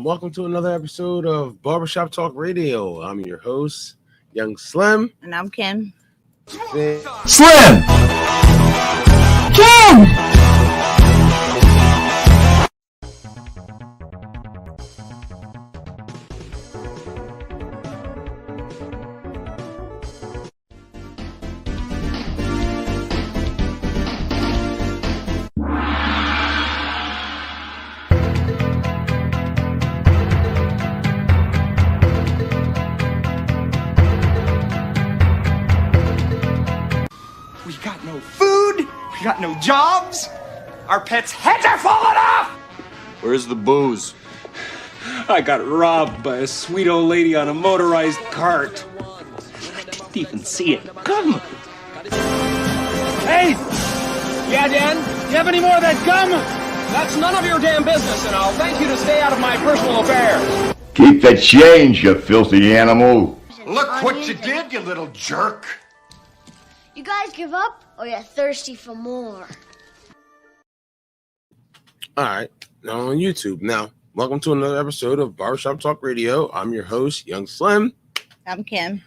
Welcome to another episode of Barbershop Talk Radio. I'm your host, Young Slim. And I'm Kim. Slim! Kim! We got no food, we got no jobs, our pets' heads are falling off! Where's the booze? I got robbed by a sweet old lady on a motorized cart. I didn't even see it come. Hey! Yeah, Dan? Do you have any more of that gum? That's none of your damn business, and I'll thank you to stay out of my personal affairs. Keep the change, you filthy animal. Look what you did, you little jerk! You guys give up, or you're thirsty for more? All right, now on YouTube. Now, welcome to another episode of Barbershop Talk Radio. I'm your host, Young Slim. I'm Kim.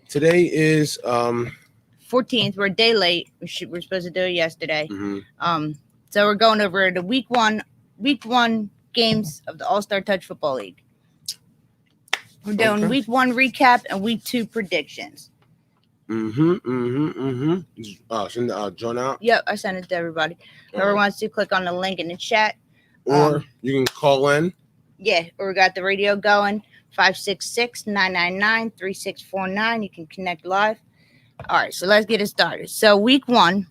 Today is 14th. We're a day late. We're supposed to do it yesterday. mhm. So we're going over the week one games of the All-Star Touch Football League. We're doing week one recap and week two predictions. Send join out, Yep, I sent it to everybody. Whoever wants to click on the link in the chat. or you can call in. Yeah, we got the radio going. 566-999-3649. You can connect live. All right, so let's get it started. So week one,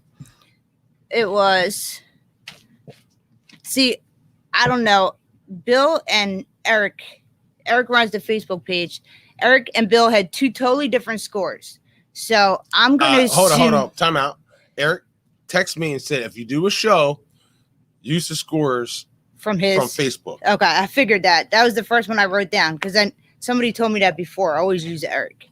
it was, I don't know, Bill and Eric runs the Facebook page. Eric and Bill had two totally different scores. So I'm going to hold on. Time out. Eric texted me and said, if you do a show, use the scores from from Facebook. Okay, I figured that. That was the first one I wrote down because then somebody told me that before. I always use Eric.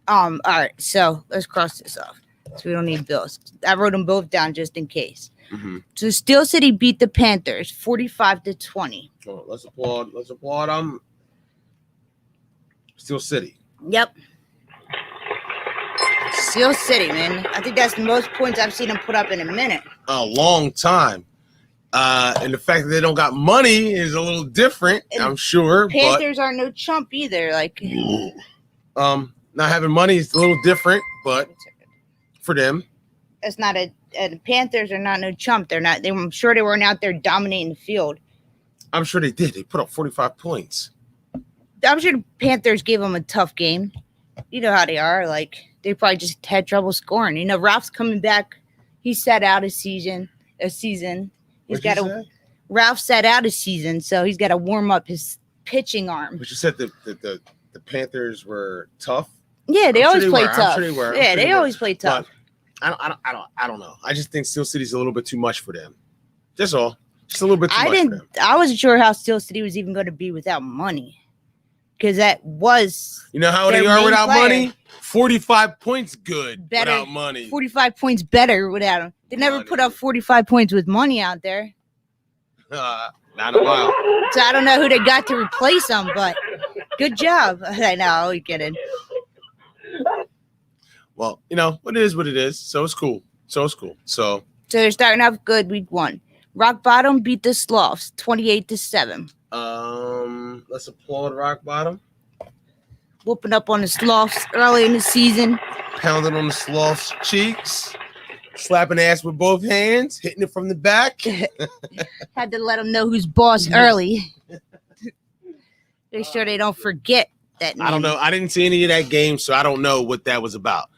All right, so let's cross this off. So we don't need Bills. I wrote them both down just in case. So Steel City beat the Panthers 45-20. Oh, let's applaud Steel City. Yep. Steel City, man. I think that's the most points I've seen them put up in a minute. A long time. And the fact that they don't got money is a little different, And I'm sure. Panthers aren't no chump either. Like, Not having money is a little different, but for them, it's not the Panthers are not no chump. They're not. I'm sure they weren't out there dominating the field. I'm sure they did. They put up 45 points. I'm sure the Panthers gave them a tough game. You know how they are. Like, they probably just had trouble scoring. You know, Ralph's coming back. He sat out a season. Ralph sat out a season, so he's got to warm up his pitching arm. But you said the Panthers were tough. Yeah, they always play I'm tough. sure they were. Yeah, they always play tough. But I don't know. I just think Steel City's a little bit too much for them. That's all. Just a little bit too much for them. I wasn't sure how Steel City was even going to be without money. Because that was You know how their they are main without player. money? 45 points good Better. without money. 45 points better without them. They never put up 45 points with money out there. Not in a while. So I don't know who they got to replace them, but good job. I know, you're kidding. Well, you know, it is what it is. So it's cool. So So they're starting off good week one. Rock Bottom beat the Sloths 28-7. Let's applaud Rock Bottom. Whooping up on the Sloths early in the season. Pounding on the Sloth's cheeks. Slapping ass with both hands. Hitting it from the back. Had to let them know who's boss early. Make sure they don't forget that name. I don't know. I didn't see any of that game, so I don't know what that was about.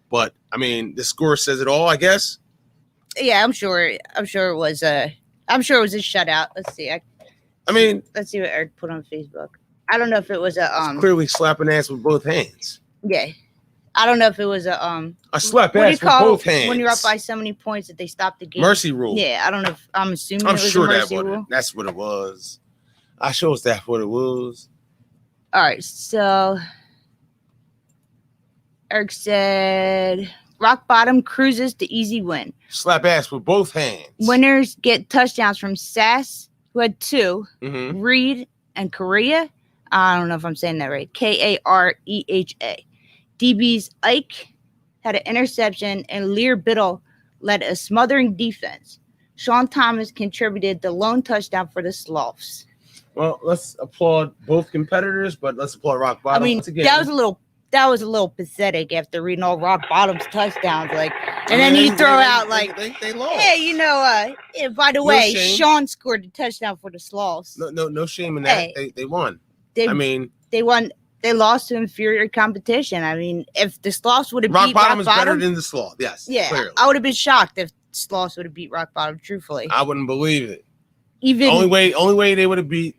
But I mean, the score says it all, I guess. Yeah, I'm sure it was a shutout. Let's see. Let's see what Eric put on Facebook. I don't know if it was It's clearly slapping ass with both hands. Yeah. I don't know if it was a slap what do you ass with call both hands. when you're up by so many points that they stop the game? Mercy rule. Yeah, I don't know if I'm assuming I'm it was sure a mercy that rule. that's what it was. I sure that's what it was. All right, so Eric said Rock Bottom cruises to easy win. Slap ass with both hands. Winners get touchdowns from Sass, who had 2. Mm-hmm. Reed and Correa. I don't know if I'm saying that right. Kareha. DB's Ike had an interception, and Lear Biddle led a smothering defense. Sean Thomas contributed the lone touchdown for the Sloths. Well, let's applaud both competitors, but let's applaud Rock Bottom. I mean, once again. that was a little pathetic after reading all Rock Bottom's touchdowns, and then you throw out they lost. hey, by the way, shame. Sean scored a touchdown for the Sloths. No shame in that. Hey. They won. They won. They lost to inferior competition. I mean, if the Sloths would have beat Rock Bottom Rock is Bottom, better than the Sloth. Yes. yeah, Clearly. I would have been shocked if Sloths would have beat Rock Bottom. Truthfully, I wouldn't believe it. even Only way they would have beat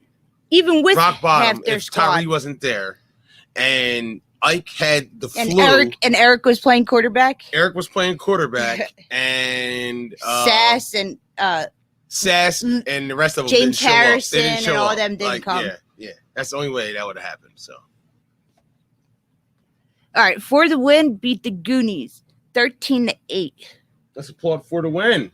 even with Rock Bottom half their if squad. Tyree wasn't there, and Ike had the And flu. Eric was playing quarterback. Eric was playing quarterback, and Sass and Sass and the rest of them James didn't show up. They Harrison didn't and show all up. them didn't come. Yeah. That's the only way that would have happened. So All right, for the win, beat the Goonies 13-8. let's applaud for the win.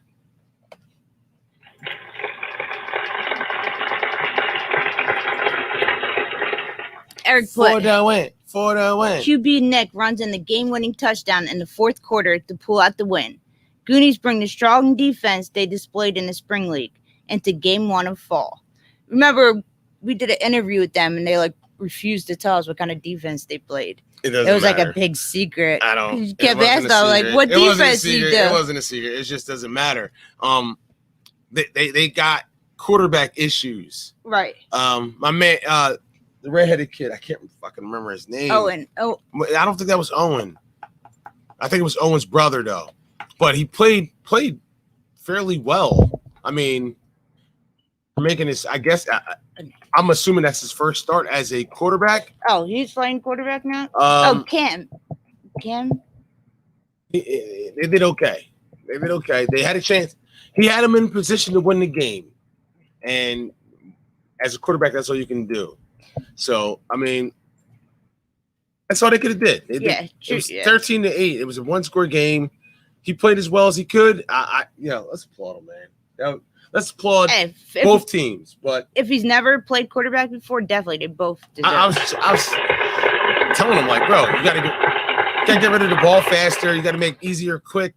Eric For put the win. For the win. QB Nick runs in the game-winning touchdown in the fourth quarter to pull out the win. Goonies bring the strong defense they displayed in the spring league into game 1 of fall. Remember, we did an interview with them, and they refused to tell us what kind of defense they played. It was matter. like a big secret. I don't. You kept asking them, what defense do you do? It wasn't a secret. It just doesn't matter. They got quarterback issues. Right. My man, the redheaded kid, I can't fucking remember his name. Owen. Oh, I don't think that was Owen. I think it was Owen's brother though. But he played fairly well. I mean, making his, I guess, I'm assuming that's his first start as a quarterback. Oh, he's playing quarterback now? Cam. They did okay. They had a chance. He had him in position to win the game. And as a quarterback, that's all you can do. So, I mean, that's all they could have did. It was 13-8. It was a one-score game. He played as well as he could. Let's applaud him, man. Let's applaud both teams. But if he's never played quarterback before, definitely they both deserve. I was telling him, like, bro, you gotta get rid of the ball faster. You got to make easier, quick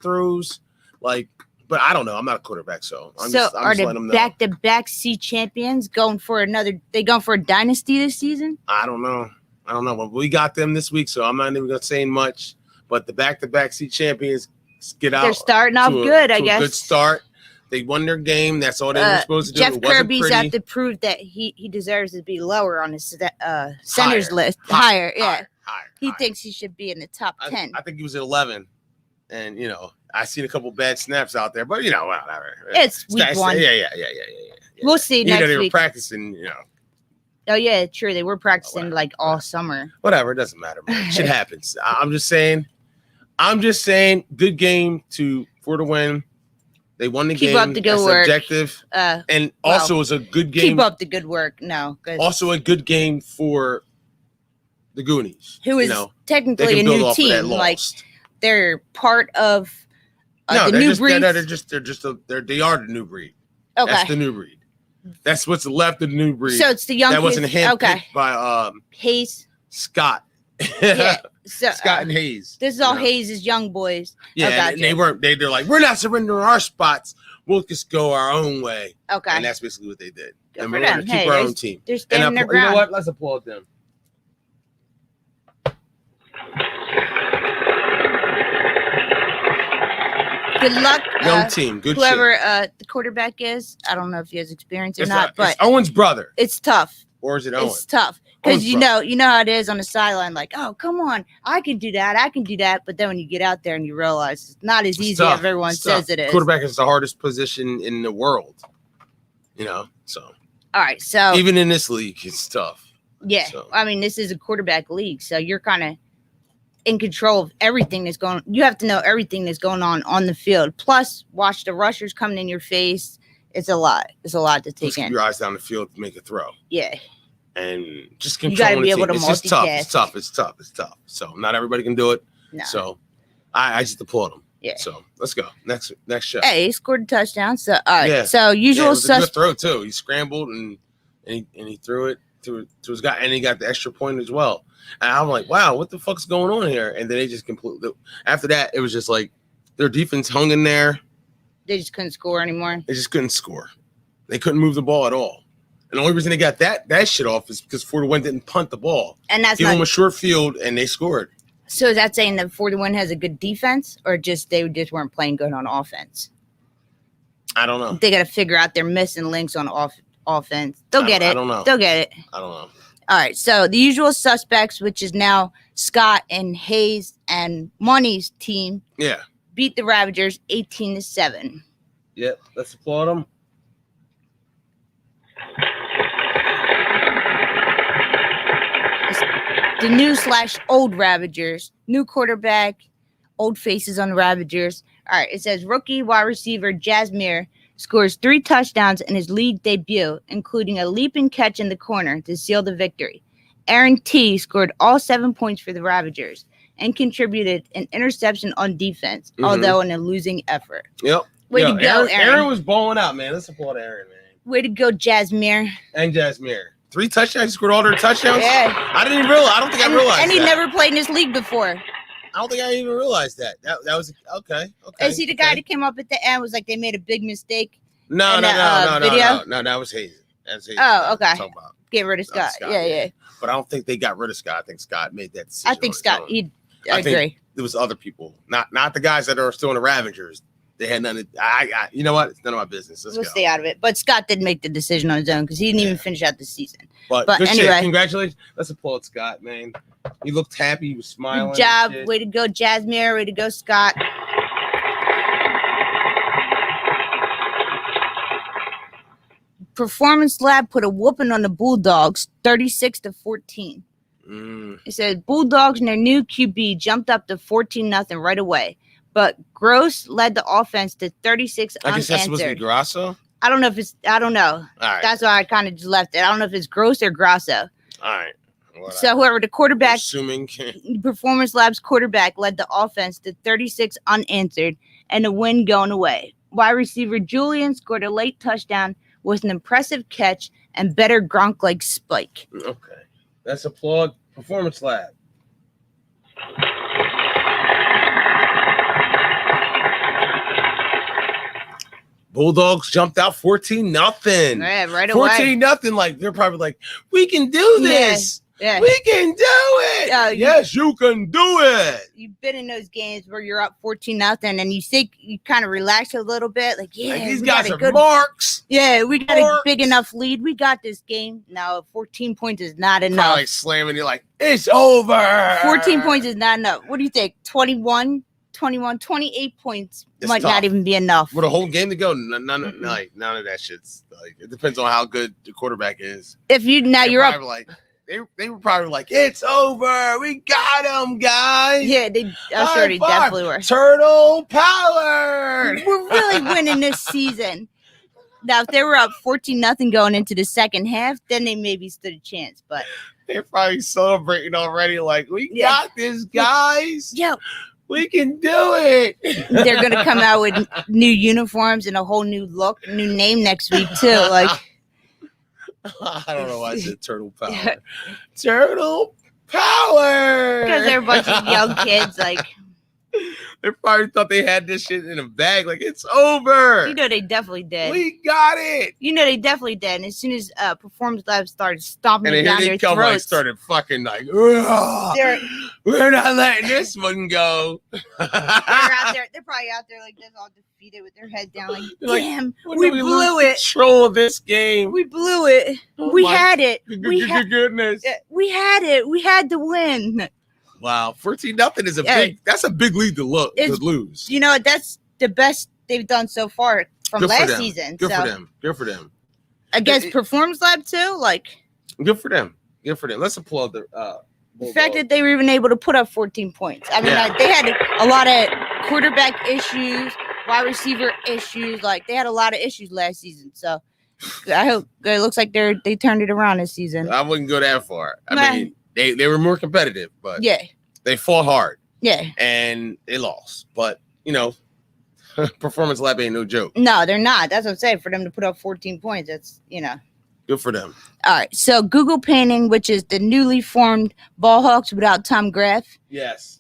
throws. Like, but I don't know. I'm not a quarterback, so I'm just letting them know. Back-to-back C champions going for another? They going for a dynasty this season? I don't know. But we got them this week, so I'm not even gonna say much. But the back-to-back C champions get out. They're starting off good, I guess. A good start. They won their game. That's all they were supposed to do. Jeff Kirby's have to prove that he deserves to be lower on his centers list. Higher. He thinks he should be in the top 10. I think he was at 11. And, I seen a couple bad snaps out there. But, whatever. It's week 1. Yeah. We'll see next week. They were practicing, Oh, yeah, true. They were practicing all summer. Whatever. It doesn't matter, man. Shit happens. I'm just saying, good game for the win. They won the game. Keep up the good work. Objective. And also was a good game. Keep up the good work. No. Also a good game for the Goonies. Who is technically a new team. Like, they're part of the new breed. They are the new breed. Okay. That's the new breed. That's what's left of the new breed. So it's the young that wasn't handpicked by Hayes. Scott. Yeah. So, Scott and Hayes. This is all Hayes' young boys. Yeah, and they weren't. They're like, we're not surrendering our spots. We'll just go our own way. Okay, and that's basically what they did. Good and for we're going to keep our own team. They're standing their ground. You know what? Let's applaud them. Good luck, young team. Good. Whoever the quarterback is, I don't know if he has experience or not, but it's Owen's brother. It's tough. Or is it Owen? It's tough. Because you know how it is on the sideline, like, oh, come on, I can do that. But then when you get out there and you realize it's not as easy as everyone says it is. Quarterback is the hardest position in the world, so. All right, so. Even in this league, it's tough. Yeah, so. I mean, this is a quarterback league, so you're kind of in control of everything that's going on. You have to know everything that's going on the field. Plus, watch the rushers coming in your face. It's a lot. It's a lot to take in. Keep your eyes down the field to make a throw. Yeah. And just control. You got to be able to multitask. It's tough. So not everybody can do it. No. So I just applaud them. Yeah. So let's go. Next show. Hey, he scored a touchdown. So all right. Yeah. So Yeah, it usual was a good suspect. throw too. He scrambled and he threw it to his guy, and he got the extra point as well. And I'm like, wow, what the fuck's going on here? And then they just completely. After that, it was just like their defense hung in there. They just couldn't score anymore. They just couldn't score. They couldn't move the ball at all. And the only reason they got that shit off is because 41 didn't punt the ball. And that's Give them not. a short field, and they scored. So is that saying that 41 has a good defense, or just they just weren't playing good on offense? I don't know. They got to figure out their missing links on offense. They'll get it. I don't know. They'll get it. I don't know. All right. So the usual suspects, which is now Scott and Hayes and Money's team, Yeah. beat the Ravagers 18-7. Yep. Let's applaud them. The new / old Ravagers, new quarterback, old faces on the Ravagers. All right, it says rookie wide receiver Jasmine scores 3 touchdowns in his league debut, including a leaping catch in the corner to seal the victory. Aaron T scored all 7 points for the Ravagers and contributed an interception on defense, although in a losing effort. Yep. Way to go, Aaron. Aaron was balling out, man. Let's applaud Aaron, man. Way to go, Jasmine. And Jasmine. 3 touchdowns. He scored all their touchdowns. Yeah. I didn't even realize. I don't think I realized. And he that. never played in this league before. I don't think I even realized that. That was okay. Okay. Is he the guy that came up at the end was like they made a big mistake? No, in no, that, no, video? no. That was Hayes. That's Hayes. Oh, okay. I'm talking about. Get rid of Scott. Yeah. But I don't think they got rid of Scott. I think Scott made that decision. I think on his Scott. own. I agree. Think there was other people, not the guys that are still in the Ravagers. They had none of. You know what? It's none of my business. Let's We'll go. stay out of it. But Scott did make the decision on his own because he didn't even finish out the season. But But good anyway. shit. Congratulations. Let's applaud Scott, man. He looked happy. He was smiling. Good job. and shit. Way to go, Jasmine. Way to go, Scott. Performance Lab put a whooping on the Bulldogs, 36-14. It says Bulldogs and their new QB jumped up to 14-0 right away. But Gross led the offense to 36 I guess that's supposed to be unanswered. Grasso. I don't know. All right. That's why I kind of just left it. I don't know if it's Gross or Grasso. All right. Whatever. So whoever the quarterback, Assuming. Performance Lab's quarterback led the offense to 36 unanswered and a win going away. Wide receiver Julian scored a late touchdown with an impressive catch and better Gronk-like spike. Okay. Let's applaud Performance Lab. Bulldogs jumped out 14-0. Yeah, right away. 14-0. Like they're probably like, we can do this. Yeah. We can do it. Yes, you can do it. You've been in those games where you're up 14-0 and you think you kind of relax a little bit. Like, yeah, Like, these we guys got a are good marks. Yeah, we got Marks. a big enough lead. We got this game. No, 14 points is not enough. Probably slamming you like, it's over. 14 points is not enough. What do you think? 21, 28 points It's might tough. not even be enough. With a whole game to go, none of that shit's like. It depends on how good the quarterback is. If you now They're you're up. probably like they were probably like, it's over. We got him, guys. Yeah, I'm sure they definitely were. Turtle power. We're really winning this season. Now, if they were up 14-0 going into the second half, then they maybe stood a chance. But They're probably celebrating already. Like, we got this, guys. yeah, We can do it. they're gonna come out with new uniforms and a whole new look, new name next week too. Like, I don't know why I said turtle power. Turtle power. because they're a bunch of young kids. Like, They probably thought they had this shit in a bag. Like, it's over. you know, they definitely did. We got it. You know, they definitely did. And as soon as Performance Lab started stomping And it then down here their they come, like, throats, started fucking like, "Ugh, they're we're not letting this one go. out there. They're probably out there like this, all defeated with their head down. Like, Like, damn, When we did blew lose it. Control of this game. We blew it. Oh We my had it. We had. goodness. We had it. We had to win. Wow, 14-0 is a Yeah. that's a big lead to lose. You know, that's the best they've done so far from Good for last them. season. Good so for them. Good for them. against It- Performance Lab too, like Good for them. Good for them. Let's applaud the the fact that they were even able to put up 14 points. I mean, Yeah. they had a lot of quarterback issues, wide receiver issues. Like they had a lot of issues last season. So I hope it looks like they turned it around this season. I wouldn't go that far. I Nah. mean, they were more competitive, but Yeah, they fought hard yeah. and they lost. But performance lab ain't no joke. No, they're not. That's what I'm saying. For them to put up 14 points, that's Good for them. All right. So Google Painting, which is the newly formed Ball Hawks without Tom Graf, Yes.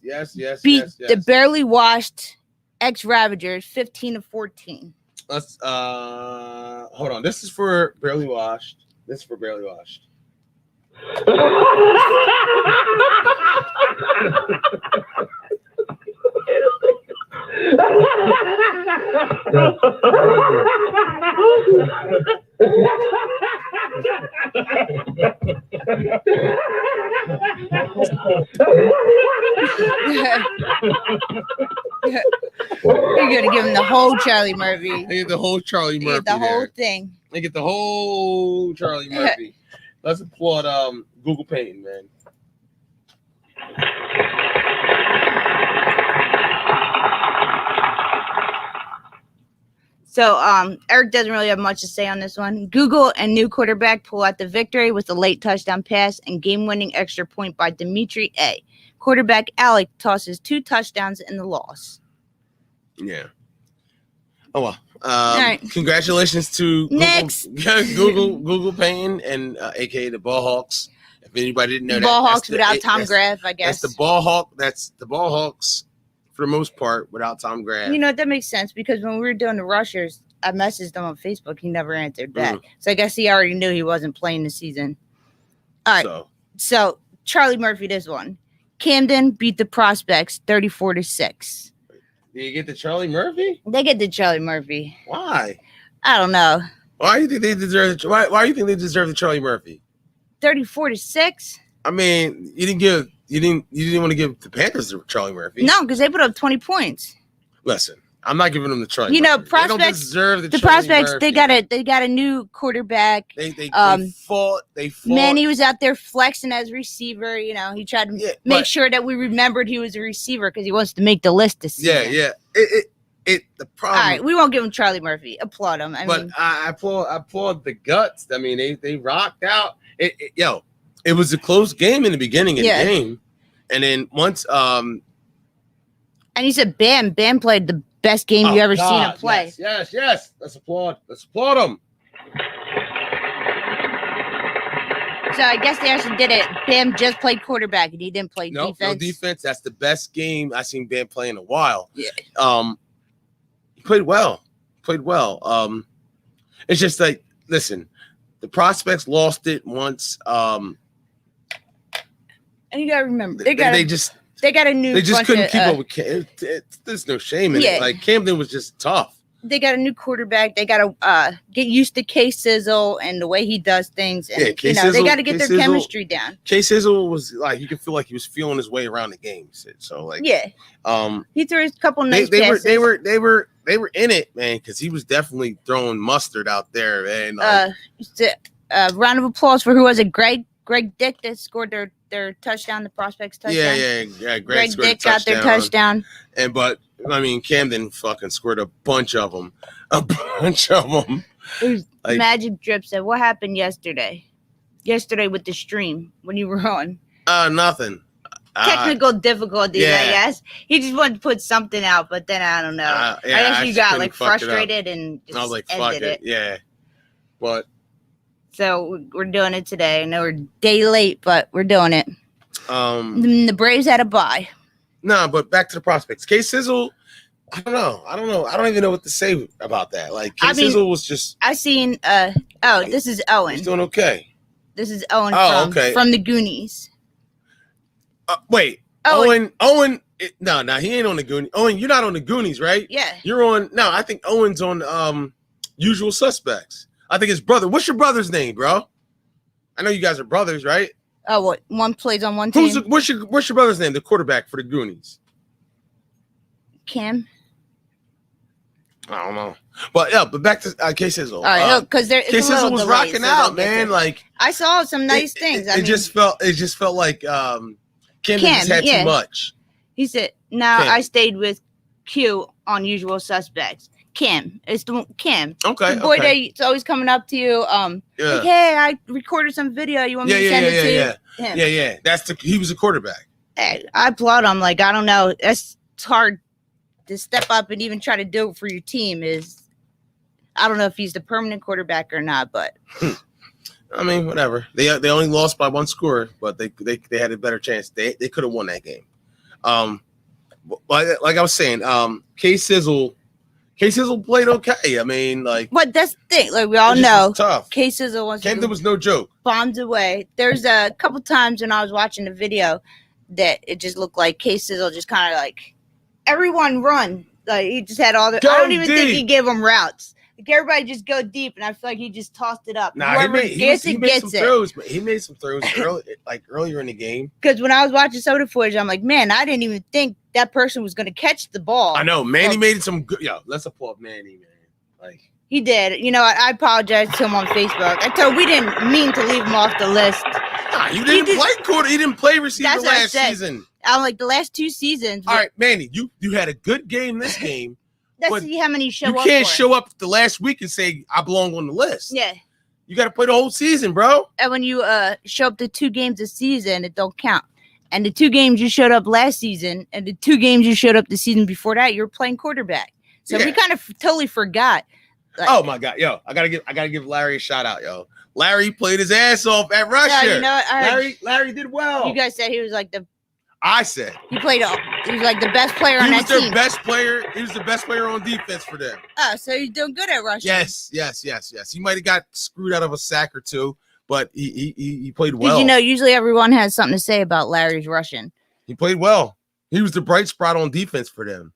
beat the barely washed ex-Ravagers 15-14. Let's hold on. This is for barely washed. You're gonna give him the whole Charlie Murphy. They get the whole Charlie Murphy. The whole thing. They get the whole Charlie Murphy. Let's applaud Google Painting, man. So Eric doesn't really have much to say on this one. Google and new quarterback pull out the victory with a late touchdown pass and game-winning extra point by Dimitri A. Quarterback Alec tosses 2 touchdowns in the loss. Yeah. Oh well. right. Congratulations to Next. Google Painting and aka the Ball Hawks. If anybody didn't know that, Ball Hawks without Tom Graf, I guess. That's the Ball Hawks for the most part without Tom Graf. That makes sense because when we were doing the rushers, I messaged him on Facebook. He never answered back. So I guess he already knew he wasn't playing the season. All right. So Charlie Murphy, this one. Camden beat the Prospects 34-6. Did you get the Charlie Murphy? They get the Charlie Murphy. Why? I don't know. Why do you think they deserve? Why do you think they deserve the Charlie Murphy? 34-6. I mean, you didn't want to give the Panthers the Charlie Murphy. No, because they put up 20 points. Listen, I'm not giving them the Charlie. Prospects. They don't deserve the Charlie Prospects. Murphy. They got a new quarterback. They fought. Manny was out there flexing as receiver. He tried to make sure that we remembered he was a receiver because he wants to make the list this season. Yeah. The problem. All right, we won't give him Charlie Murphy. Applaud him. I applaud the guts. I mean, they rocked out. It was a close game in the beginning of the game, and then once and he said Bam played the best game you ever seen him play. Yes. Let's applaud him. So I guess they actually did it. Bam just played quarterback and he didn't play defense. No defense. That's the best game I've seen Bam play in a while. Yeah. He played well. It's just like, listen, the Prospects lost it once. And you gotta remember, they just couldn't keep up with Cam. There's no shame in it. Like Camden was just tough. They got a new quarterback. They got to get used to K-Sizzle and the way he does things. And, they got to get their chemistry down. K-Sizzle was like, you could feel like he was feeling his way around the game. So like, he threw a couple nice passes. They were in it, man, because he was definitely throwing mustard out there, man. Round of applause for who was it? Greg Dick that scored their touchdown, the Prospects touchdown. Yeah. Greg Dick got their touchdown. But I mean, Camden fucking scored a bunch of them. It was Magic Drip said, "What happened yesterday? Yesterday with the stream when you were on?" Nothing. Technical difficulties, I guess. He just wanted to put something out, but then I don't know. I guess you got like frustrated and just I was like, "Fuck it." Yeah, but. So we're doing it today. I know we're a day late, but we're doing it. The Braves had a bye. No, but back to the Prospects. K-Sizzle, I don't know. I don't even know what to say about that. Like K-Sizzle was just. I seen. This is Owen. He's doing okay. This is Owen from the Goonies. Wait, Owen. No, he ain't on the Goonies. Owen, you're not on the Goonies, right? Yeah. You're on. No, I think Owen's on Usual Suspects. I think his brother. What's your brother's name, bro? I know you guys are brothers, right? Oh, what? One plays on one team. What's your brother's name? The quarterback for the Goonies. Cam. I don't know, but back to K-Sizzle. All right, because K-Sizzle was rocking out, man. Like I saw some nice things. It just felt like Cam just had too much. He said, "Now I stayed with Q on Usual Suspects." Cam, it's the Cam. Okay. The boy that's always coming up to you. Like, hey, I recorded some video. You want me to send it to him? Yeah. He was a quarterback. Hey, I applaud him. Like, I don't know. It's hard to step up and even try to do it for your team is, I don't know if he's the permanent quarterback or not, but I mean, whatever. They only lost by 1 score, but they had a better chance. They could have won that game. Like I was saying, K-Sizzle played okay. I mean, like, but that's the thing. Like we all it just know, was tough. K-Sizzle wants Camden was no joke. bombs away. There's a couple times when I was watching the video that it just looked like K-Sizzle just kind of like everyone run. Like he just had all the. I don't even think he gave them routes. Like everybody just go deep, and I feel like he just tossed it up. Nah, Whoever gets he it made gets some it. throws, but he made some throws earlier in the game. Because when I was watching Soda footage, I'm like, man, I didn't even think that person was going to catch the ball. I know Manny made some good. Yo, let's applaud Manny, man. Like he did. You know, I apologize to him on Facebook. I told we didn't mean to leave him off the list. Nah, you didn't play quarter. He didn't play receiver last season. I'm like the last 2 seasons. All right, Manny, you had a good game this game. Let's see how many show up. You can't show up the last week and say I belong on the list. Yeah. You got to play the whole season, bro. And when you show up to 2 games a season, it don't count. And the 2 games you showed up last season and the 2 games you showed up the season before that, you're playing quarterback. So we kind of totally forgot. Like, oh my God, yo, I gotta give Larry a shout out, yo. Larry played his ass off at Russia. No, you know what? Larry did well. You guys said he was like the. I said he was like the best player on that team. He was their best player. He was the best player on defense for them. Oh, so he's doing good at Russia. Yes. He might have got screwed out of a sack or 2, but he played well. Did you know usually everyone has something to say about Larry's Russian? He played well. He was the bright spot on defense for them.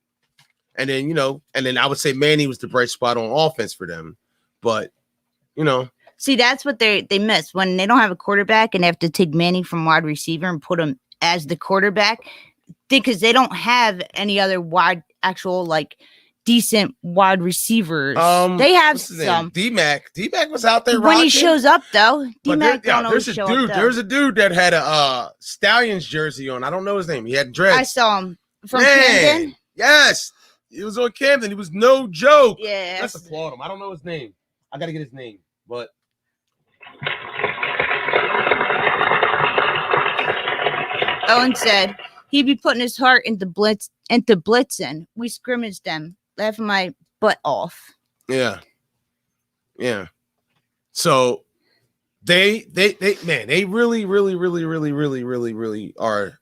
And then I would say Manny was the bright spot on offense for them. But, See, that's what they miss. When they don't have a quarterback and they have to take Manny from wide receiver and put him as the quarterback, because they don't have any other decent wide receivers. They have some. D-Mac was out there when he shows up, though. D-Mac don't always show up. There's a dude that had a Stallions jersey on. I don't know his name. He had dreads. I saw him from Camden. Yes. He was on Camden. He was no joke. Yeah. Let's applaud him. I don't know his name. I got to get his name. But Owen said he'd be putting his heart into blitzing. We scrimmaged them, laughing my butt off. Yeah. So they really are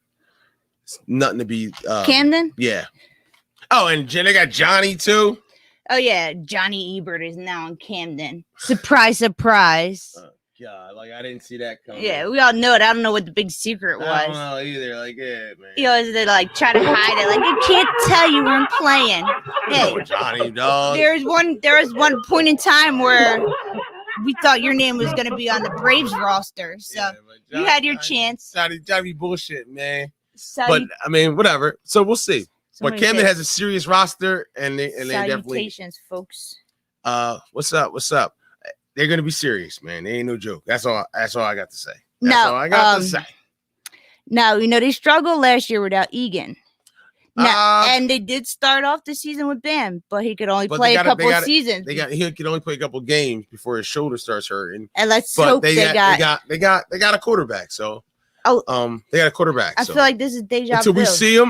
nothing to be. Camden? Yeah. Oh, and they got Johnny too. Oh yeah, Johnny Ebert is now in Camden. Surprise, surprise. God, like I didn't see that coming. Yeah, we all know it. I don't know what the big secret was. I don't know either. Like, yeah, man. You know, they like try to hide it. Like, I can't tell you where I'm playing. Hey, Johnny, dog. There was one point in time where we thought your name was going to be on the Braves roster. So Johnny, you had your chance. Johnny bullshit, man. But I mean, whatever. So we'll see. But Camden has a serious roster, and they definitely. Salutations, folks. What's up? They're gonna be serious, man. They ain't no joke. That's all I got to say. Now, they struggled last year without Egan. Now, and they did start off the season with Bam, but he could only play a couple seasons. He could only play a couple games before his shoulder starts hurting. And let's hope they got a quarterback. So they got a quarterback. I feel like this is deja vu.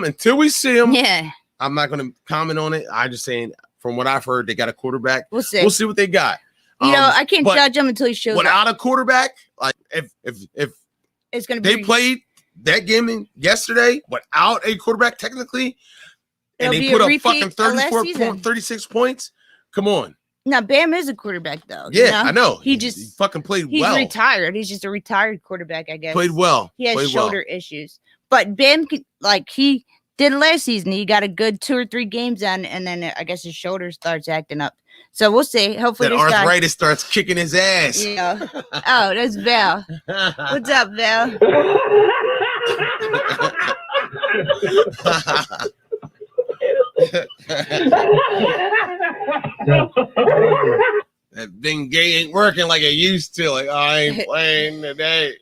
Until we see him. Yeah. I'm not gonna comment on it. I'm just saying from what I've heard, they got a quarterback. We'll see what they got. I can't judge him until he shows without up. a quarterback, like if it's gonna be they played that game yesterday without a quarterback technically, and they put up fucking 36 points. Come on. Now Bam is a quarterback though. Yeah, I know. He fucking played well. He's retired. He's just a retired quarterback, I guess. Played well. He has shoulder issues. But Bam he did last season. He got a good 2 or 3 games on, and then I guess his shoulder starts acting up. So we'll see. Hopefully, that arthritis starts kicking his ass. Yeah. Oh, that's Val. What's up, Val? That thing gay ain't working like it used to. Like, I ain't playing today.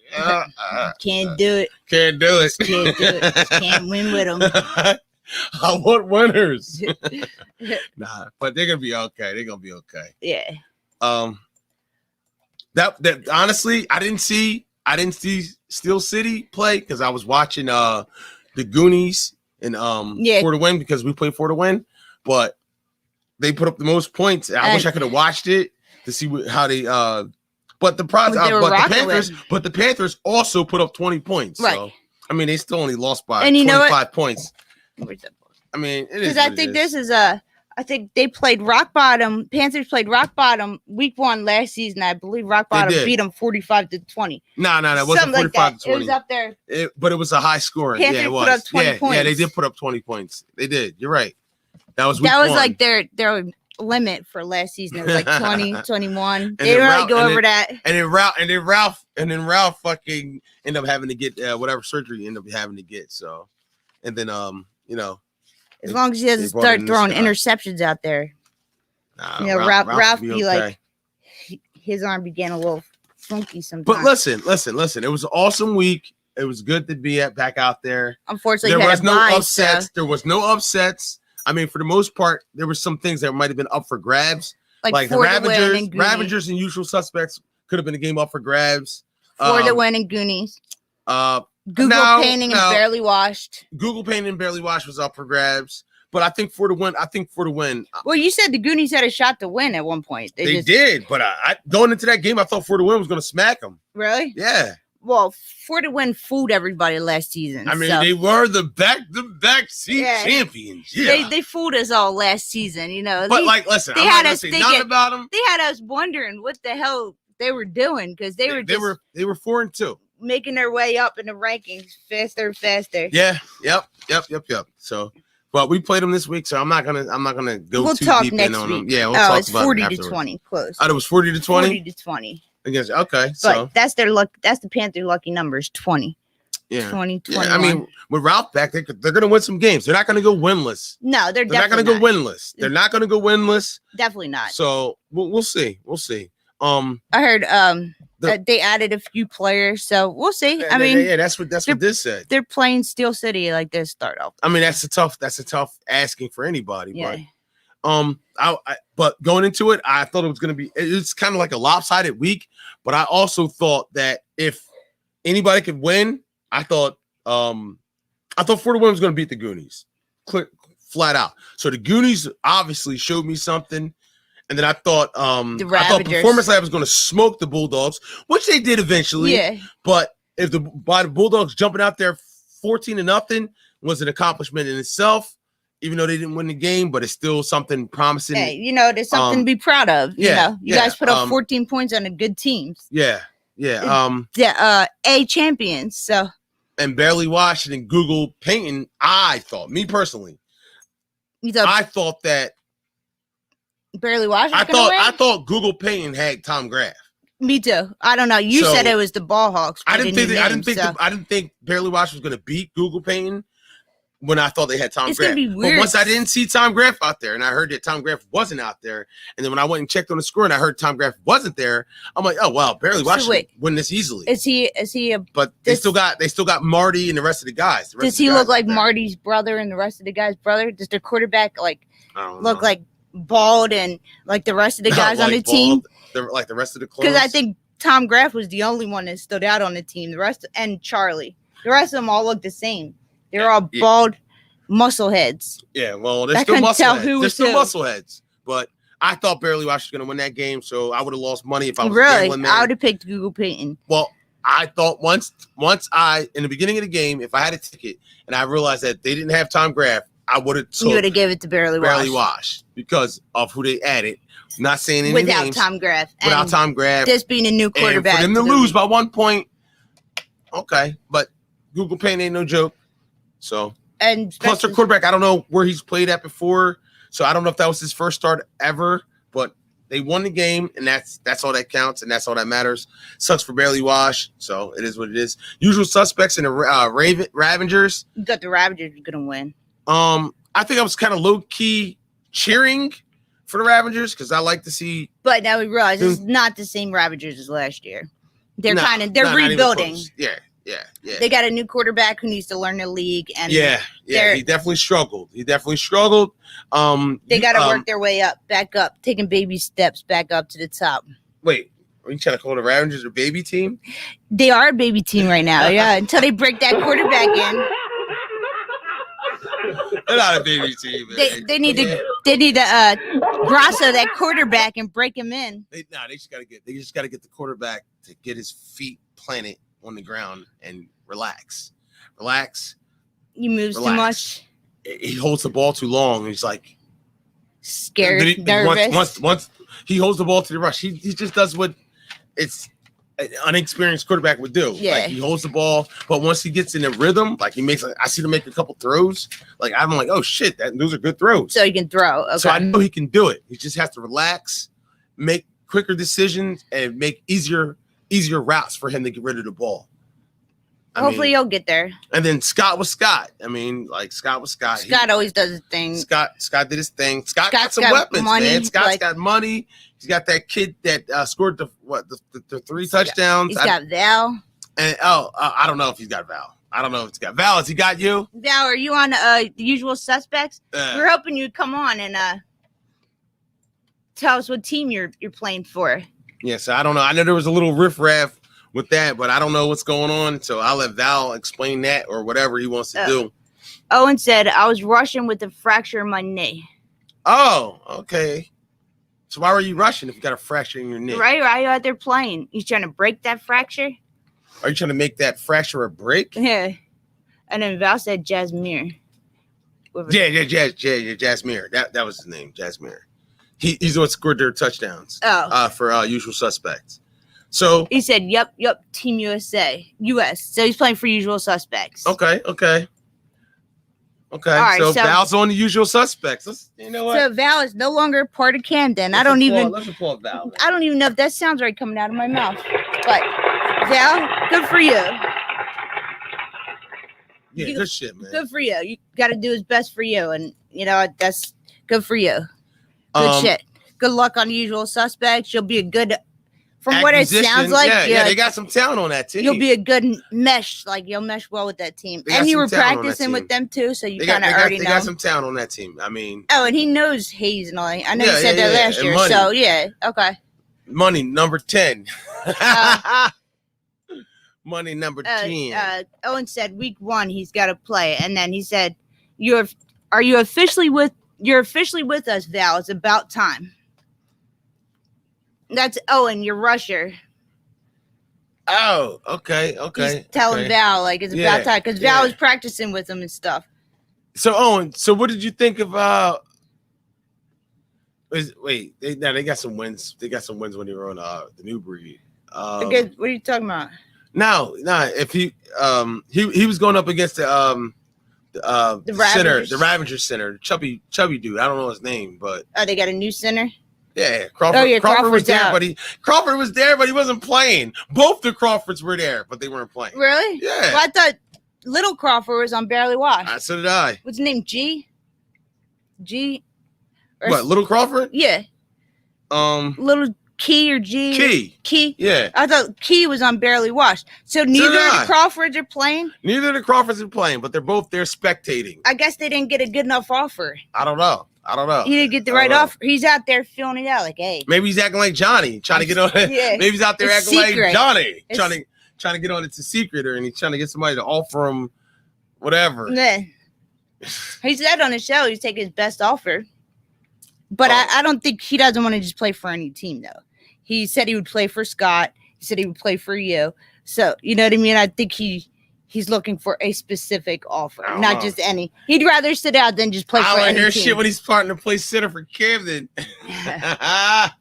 Can't do it. Can't do it. Can't do it. Can't win with them. I want winners. Nah, but they're gonna be okay. They're gonna be okay. Yeah. That honestly, I didn't see Steel City play because I was watching the Goonies and for the win because we played for the win. but they put up the most points. I wish I could have watched it to see how they. But the Panthers also put up 20 points. Right. So I mean, they still only lost by And you know 25 points. I mean, because I think this is I think they played rock bottom. Panthers played rock bottom week 1 last season. I believe rock bottom beat them 45-20. No, that wasn't 45-20. It was up there. But it was a high score. Panthers it was. put up 20 points. Yeah, they did put up 20 points. They did. You're right. That was like their limit for last season. It was like 20, 21. They didn't really go over that. And then Ralph fucking ended up having to get whatever surgery he ended up having to get. So, and then as long as he doesn't start throwing interceptions out there. Ralph be like, his arm began a little funky sometimes. But listen. It was an awesome week. It was good to be back out there. Unfortunately, there was no upsets. There was no upsets. I mean, for the most part, there were some things that might have been up for grabs. Like the Ravagers and Usual Suspects could have been a game up for grabs. For the win and Goonies. Google Painting and Barely Washed. Google Painting and Barely Washed was up for grabs. But I think for the win. Well, you said the Goonies had a shot to win at one point. They did, but I going into that game, I thought For the Win was going to smack them. Really? Yeah. Well, For the Win fooled everybody last season. I mean, they were the back seat champions. Yeah. They fooled us all last season, But listen, I'm not going to say nothing about them. They had us wondering what the hell they were doing because they were 4-2. Making their way up in the rankings faster and faster. Yeah. Yep. So, but we played them this week, so I'm not gonna go too deep in on them. Yeah, we'll talk it's about 40-20 close. Oh, it was 40-20. 40-20. Against but so that's their luck. That's the Panther lucky numbers 20. Yeah, 20. Yeah, I mean, with Ralph back, they're gonna win some games. They're not gonna go winless. No, they're not gonna go winless. They're not gonna go winless. Definitely not. So we'll see. I heard they added a few players, so we'll see. That's what this said. They're playing Steel City like this start off. I mean, that's a tough asking for anybody. Yeah. But going into it, I thought it was going to be. It's kind of like a lopsided week, but I also thought that if anybody could win, I thought For the Win was going to beat the Goonies, flat out. So the Goonies obviously showed me something. And then I thought Performance Lab was going to smoke the Bulldogs, which they did eventually. Yeah. But if the Bulldogs jumping out there 14-0 was an accomplishment in itself, even though they didn't win the game, but it's still something promising. Hey, there's something to be proud of. You guys put up 14 points on a good team. Yeah. A champions. So. And Barely Washed and Google Painting, I thought that. Barely Washed. I thought Google Painting had Tom Graff. Me too. I don't know. You said it was the Ball Hawks. I didn't think Barely Washed was going to beat Google Painting when I thought they had Tom Graff. Gonna be weird. But once I didn't see Tom Graff out there, and I heard that Tom Graff wasn't out there, and then when I went and checked on the score and I heard Tom Graff wasn't there, I'm like, oh wow, Barely Washed win this easily. Is he a? But they still got Marty and the rest of the guys. Does he look like Marty's brother and the rest of the guys' brother? Does their quarterback look like bald and like the rest of the guys on the team? Like the rest of the clothes? Because I think Tom Graff was the only one that stood out on the team. The rest and Charlie. The rest of them all look the same. They're all bald muscle heads. Yeah, well, they're still muscle heads. They're still muscle heads. But I thought Barely Washed was going to win that game, so I would have lost money if I was gambling, man. I would have picked Google Painting. Well, I thought once in the beginning of the game, if I had a ticket and I realized that they didn't have Tom Graff, I would have gave it to Barely Washed because of who they added. Not saying any without names. Tom Graff. Without Tom Graff. This being a new quarterback. And for them to lose by 1 point, okay. But Google Paint ain't no joke. So, and plus their quarterback, I don't know where he's played at before. So I don't know if that was his first start ever. But they won the game, and that's all that counts, and that's all that matters. Sucks for Barely Washed. So it is what it is. Usual Suspects and the Ravagers. You thought the Ravagers were going to win. I think I was kind of low key cheering for the Ravagers because I like to see. But now we realize it's not the same Ravagers as last year. They're rebuilding. Yeah. They got a new quarterback who needs to learn the league, and he definitely struggled. They got to work their way back up, taking baby steps back up to the top. Wait. Are you trying to call the Ravagers a baby team? They are a baby team right now, yeah. Until they break that quarterback in. They're not a baby team, man. They need to Grasso, that quarterback, and break him in. They just gotta get the quarterback to get his feet planted on the ground and relax. He moves too much. He holds the ball too long. He's like scared, nervous. Once he holds the ball to the rush, he just does what it's an unexperienced quarterback would do. Yeah. Like he holds the ball, but once he gets in a rhythm, like I see him make a couple throws. Like I'm like, oh shit, those are good throws. So he can throw. Okay. So I know he can do it. He just has to relax, make quicker decisions, and make easier routes for him to get rid of the ball. Hopefully he'll get there. And then Scott was Scott. I mean, like Scott was Scott. Scott always does his thing. Scott did his thing. Scott's got some weapons, money, man. Scott's got money. He's got that kid that scored the 3 touchdowns. He's got Val. And I don't know if he's got Val. I don't know if he's got Val. Has he got you? Val, are you on the Usual Suspects? We're hoping you'd come on and tell us what team you're playing for. Yes, I don't know. I know there was a little riffraff with that, but I don't know what's going on. So I'll let Val explain that or whatever he wants to do. Owen said, I was rushing with a fracture in my knee. Oh, okay. So why were you rushing if you got a fracture in your knee? Right, you out there playing. You trying to break that fracture? Are you trying to make that fracture a break? Yeah. And then Val said Jasmine. Yeah, Jasmine. That was his name, Jasmine. He's the one who scored their touchdowns. For Usual Suspects. So he said, "Yep, Team USA, US." So he's playing for Usual Suspects. Okay. All right, so Val's on the Usual Suspects. You know what? So Val is no longer part of Camden. Let's applaud Val. I don't even know if that sounds right coming out of my mouth. But Val, good for you. Yeah, good shit, man. Good for you. You got to do his best for you, and you know that's good for you. Good shit. Good luck on the Usual Suspects. You'll be a good. From what it sounds like, yeah, they got some talent on that team. You'll be a good mesh, like you'll mesh well with that team. And you were practicing with them too, so you kind of already know. They got some talent on that team. I mean, and he knows Hayes and all. I know you said that last year, money. So yeah, okay. Money number 10. Money number 10. Owen said week 1 he's got to play, and then he said, "You're officially with us, Val. It's about time." That's Owen, your rusher. Oh, okay. He's telling Val like it's about time because Val was practicing with him and stuff. So Owen, what did you think about? They got some wins. They got some wins when they were on the New Breed. What are you talking about? No. If he was going up against the center, the Ravager center, chubby dude. I don't know his name, but they got a new center. Yeah, Crawford. Crawford was there, out. Crawford was there, but he wasn't playing. Both the Crawfords were there, but they weren't playing. Really? Yeah. Well, I thought Little Crawford was on Barely Washed. So did I. What's his name? G. What? Little Crawford? Yeah. Little Key or G? Key. Yeah. I thought Key was on Barely Washed. So neither of the Crawfords are playing. Neither of the Crawfords are playing, but they're both there spectating. I guess they didn't get a good enough offer. I don't know. He didn't get the right offer. He's out there filling it out like, hey. Maybe he's acting like Johnny, trying to get on it. Yeah. Maybe he's out there acting like Johnny, trying to get on it to secret, and he's trying to get somebody to offer him whatever. Yeah. He said on the show he's taking his best offer. But I don't think he doesn't want to just play for any team, though. He said he would play for Scott. He said he would play for you. So, you know what I mean? I think he's looking for a specific offer, not just any. He'd rather sit out than just play for any team. I don't hear shit when he's starting to play center for Camden. I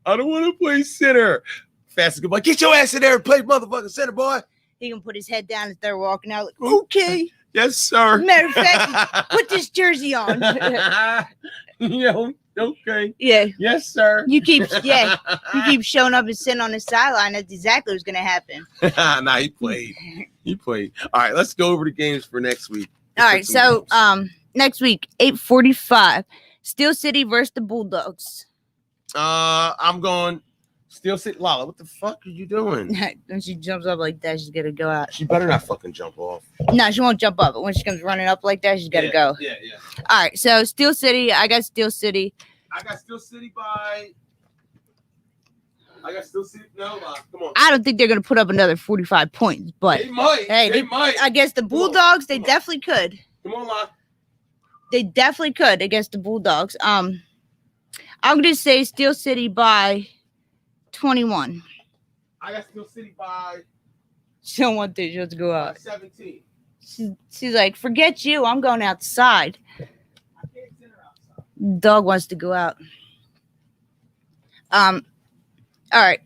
don't want to play center. Fast as good boy. Get your ass in there and play motherfucking center, boy. He can put his head down and start walking out like, okay. Yes, sir. Matter of fact, put this jersey on. Okay. Yeah. Yes, sir. You keep showing up and sitting on the sideline. That's exactly what's gonna happen. Nah, he played. All right, let's go over the games for next week. All right, so next week, 8:45, Steel City versus the Bulldogs. I'm going Steel City. Lala, what the fuck are you doing? When she jumps up like that, she's gonna go out. She better not fucking jump off. No, she won't jump up. But when she comes running up like that, she's gotta go. Yeah. All right, so Steel City. I got Steel City. No, come on. I don't think they're gonna put up another 45 points, but they might. Hey, they might. I guess the Bulldogs, they definitely could. Come on, La. They definitely could against the Bulldogs. I'm gonna say Steel City by 21. I got Steel City by She don't want this. She wants to go out. 17. She's like, forget you. I'm going outside. I can't send her outside. Dog wants to go out. All right.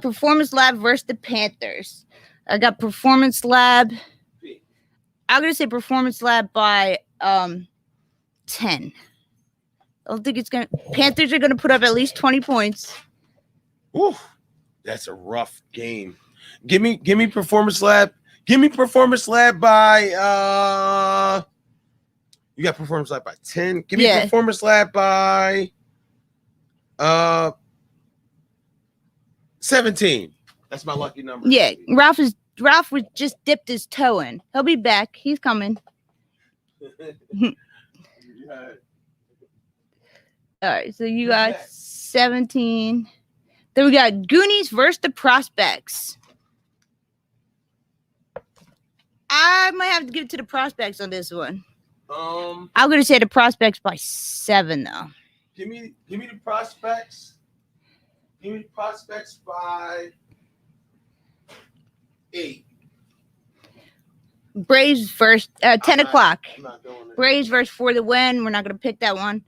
Performance Lab versus the Panthers. I got Performance Lab. I'm gonna say Performance Lab by 10. I don't think it's gonna. Panthers are gonna put up at least 20 points. Woo, that's a rough game. Give me Performance Lab. Give me Performance Lab by you got Performance Lab by 10. Give me Performance Lab by 17. That's my lucky number. Yeah, Ralph was just dipped his toe in. He'll be back. He's coming. All right, so you got 17. Then we got Goonies versus the Prospects. I might have to give it to the Prospects on this one. I'm gonna say the Prospects by 7 though. Give me the Prospects. Give me the Prospects by 8. Braves versus 10 o'clock. I'm not doing it. Braves versus For the Win. We're not gonna pick that one.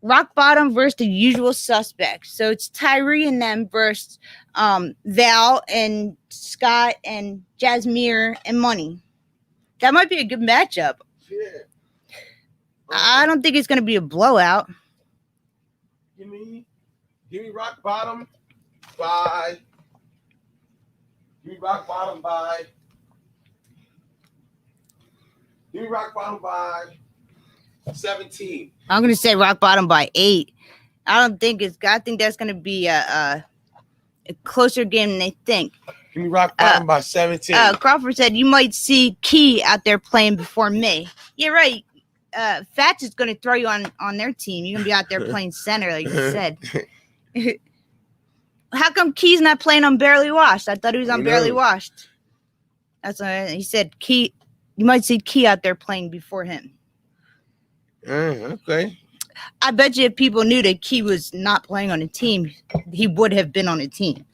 Rock Bottom versus the Usual Suspects. So it's Tyree and them versus Val and Scott and Jasmine and Money. That might be a good matchup. Yeah. I don't think it's going to be a blowout. Give me Rock Bottom by. Give me Rock Bottom by. Give me Rock Bottom by 17. I'm going to say Rock Bottom by 8. I think that's going to be a closer game than they think. Give me Rock Bottom by 17. Crawford said you might see Key out there playing before me. You're right. Fats is going to throw you on their team. You're going to be out there playing center, like you said. How come Key's not playing on Barely Washed? I thought he was on Barely Washed. That's what he said. Key, you might see Key out there playing before him. Okay. I bet you if people knew that Key was not playing on a team, he would have been on a team.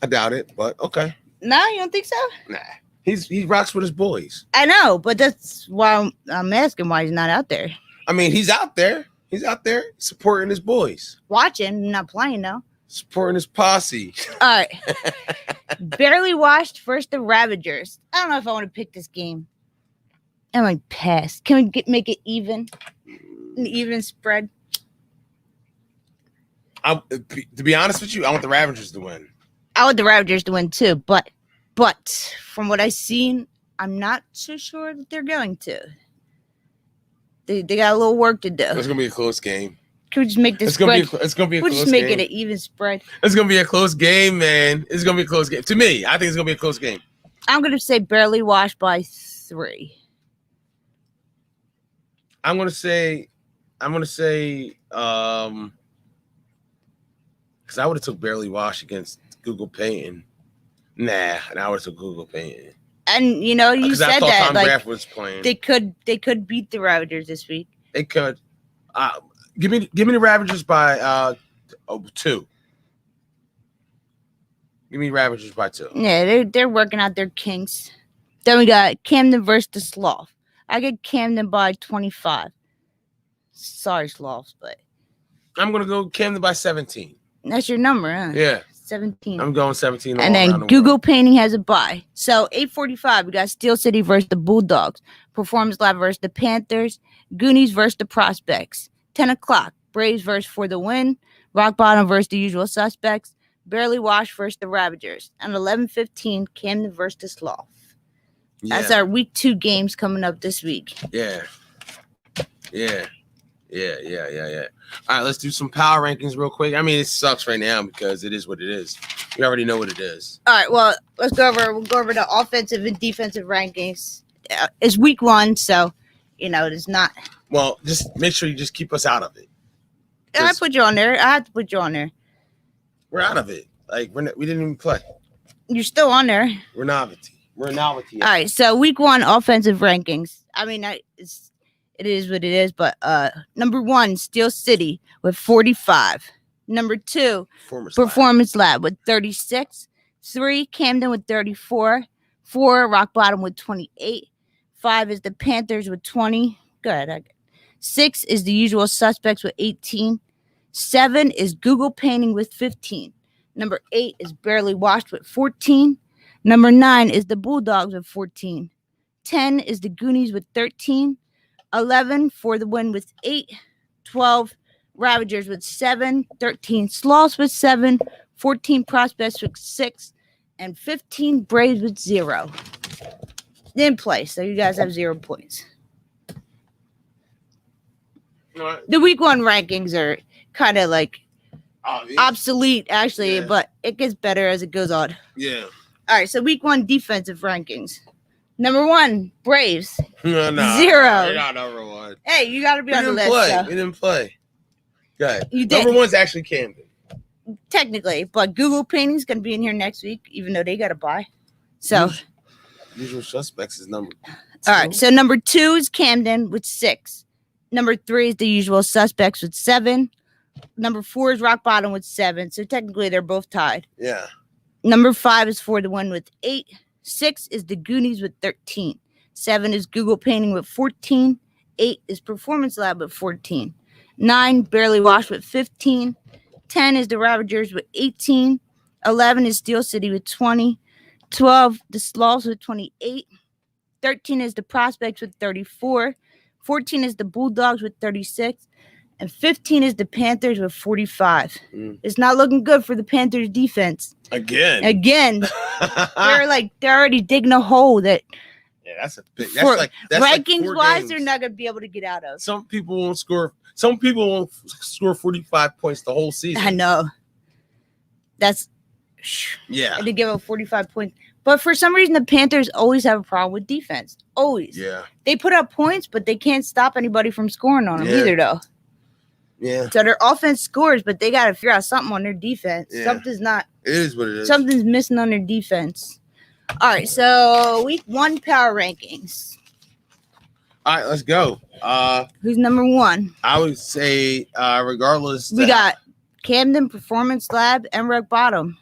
I doubt it, but okay. No, you don't think so? Nah. He rocks with his boys. I know, but that's why I'm asking why he's not out there. I mean, he's out there. He's out there supporting his boys. Watching, not playing though. Supporting his posse. All right. Barely Washed versus the Ravagers. I don't know if I want to pick this game. I might pass. Can we make it even? An even spread? To be honest with you, I want the Ravagers to win. I want the Ravagers to win too, but from what I've seen, I'm not so sure that they're going to. They got a little work to do. It's gonna be a close game. Can we just make this It's spread? gonna be a We'll close just make game. it an even spread. It's gonna be a close game, man. It's gonna be a close game. To me, I think it's gonna be a close game. I'm gonna say Barely Washed by 3. I'm gonna say, because I would have took Barely Wash against Google Payton. Nah, and I would have took Google Payton. And you know, you said I thought that Tom like Graff was playing. they could beat the Ravagers this week. They could. Give me the Ravagers by 2. Give me Ravagers by 2. Yeah, they're working out their kinks. Then we got Camden versus the Sloth. I get Camden by 25. Sorry, Sloths, but I'm gonna go Camden by 17. that's your number, huh? Yeah, 17. I'm going 17. And then Google Painting has a bye. So 8:45, we got Steel City versus the Bulldogs. Performance Lab versus the Panthers. Goonies versus the Prospects. 10 o'clock, Braves versus For the Win. Rock Bottom versus the Usual Suspects. Barely Washed versus the Ravagers. And 11:15, Camden versus the Sloth. Yeah. That's our week 2 games coming up this week. Yeah. All right, let's do some power rankings real quick. I mean, it sucks right now because it is what it is. We already know what it is. All right, well, we'll go over the offensive and defensive rankings. It's week 1, so, you know, it's not. Well, just make sure you just keep us out of it. I put you on there. I have to put you on there. We're out of it. Like, we didn't even play. You're still on there. We're novelty. We're a novelty. All right, so week 1 offensive rankings. I mean, it is what it is. But number 1, Steel City with 45. Number 2, Performance Lab with 36. 3, Camden with 34. 4, Rock Bottom with 28. 5 is the Panthers with 20. Good. 6 is the Usual Suspects with 18. 7 is Google Painting with 15. Number 8 is Barely Washed with 14. Number 9 is the Bulldogs with 14. 10 is the Goonies with 13. 11, For the Win with 8. 12, Ravagers with 7. 13, Sloths with 7. 14, Prospects with 6. And 15, Braves with 0. Didn't play, so you guys have 0 points. The week 1 rankings are kind of like obsolete, actually, but it gets better as it goes on. Yeah. All right, so week 1 defensive rankings. Number 1, Braves. No, 0. You're not number 1. Hey, you got to be on the list. Play. So. We didn't play. Good. You did. Number 1's actually Camden. Technically, but Google Painting's going to be in here next week, even though they got to buy. So, Usual Suspects is number 2. All right, so number 2 is Camden with 6. Number 3 is the Usual Suspects with 7. Number 4 is Rock Bottom with 7. So technically, they're both tied. Yeah. Number 5 is For the Win with 8. 6 is the Goonies with 13. 7 is Google Painting with 14. 8 is Performance Lab with 14. 9, Barely Washed with 15. 10 is the Ravagers with 18. 11 is Steel City with 20. 12, the Sloths with 28. 13 is the Prospects with 34. 14 is the Bulldogs with 36. And 15 is the Panthers with 45. It's not looking good for the Panthers defense. Again. They're already digging a hole that that's a big that's rankings like wise games. they're not gonna be able to get out of. Some people won't score 45 points the whole season. I know. That's yeah. to give up 45 points. But for some reason the Panthers always have a problem with defense. Always. Yeah. They put up points, but they can't stop anybody from scoring on them either though. Yeah. So their offense scores, but they gotta figure out something on their defense. Yeah. Something's not. It is what it is. Something's missing on their defense. All right, so week 1 power rankings. All right, let's go. Who's number 1? I would say, regardless, We got Camden, Performance Lab, and Rock Bottom.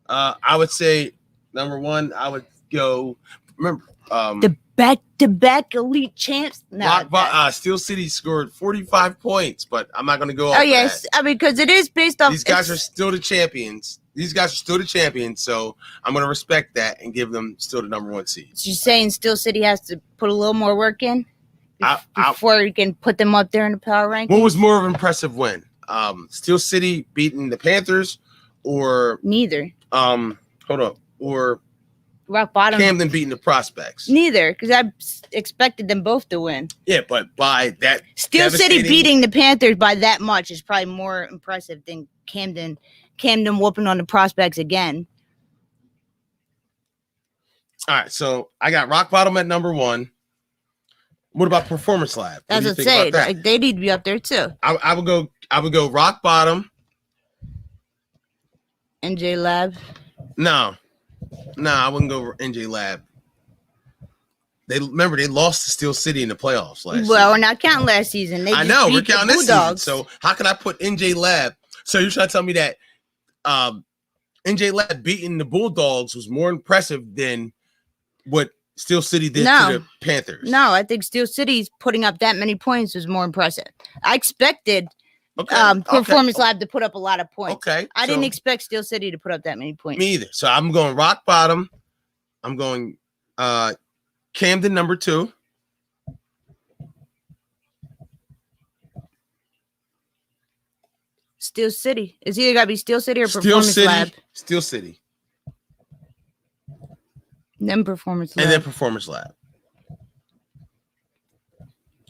I would say number 1. I would go. Remember, the back-to-back elite champs. No, Steel City scored 45 points, but I'm not going to go. Oh yes, I mean because it is based off. These guys are still the champions. So I'm going to respect that and give them still the number 1 seed. So you're saying Steel City has to put a little more work in before you can put them up there in the power rankings? What was more of an impressive win? Steel City beating the Panthers or neither? Hold up. Or Rock Bottom. Camden beating the Prospects. Neither, because I expected them both to win. Yeah, but by that Steel City beating the Panthers by that much is probably more impressive than Camden whooping on the Prospects again. All right, so I got Rock Bottom at number 1. What about Performance Lab? That's what I'm saying. Like, they need to be up there too. I would go Rock Bottom. NJ Lab. No, I wouldn't go NJ Lab. They lost to Steel City in the playoffs last season. We're not counting last season. I know we're counting this season. So how can I put NJ Lab? So you're trying to tell me that NJ Lab beating the Bulldogs was more impressive than what Steel City did to the Panthers? No, I think Steel City's putting up that many points was more impressive. I expected Performance Lab to put up a lot of points. Okay. I didn't expect Steel City to put up that many points. Me either. So I'm going Rock Bottom. I'm going Camden number 2. Steel City. It's either got to be Steel City or Performance Lab. Steel City. Then Performance Lab. And then Performance Lab.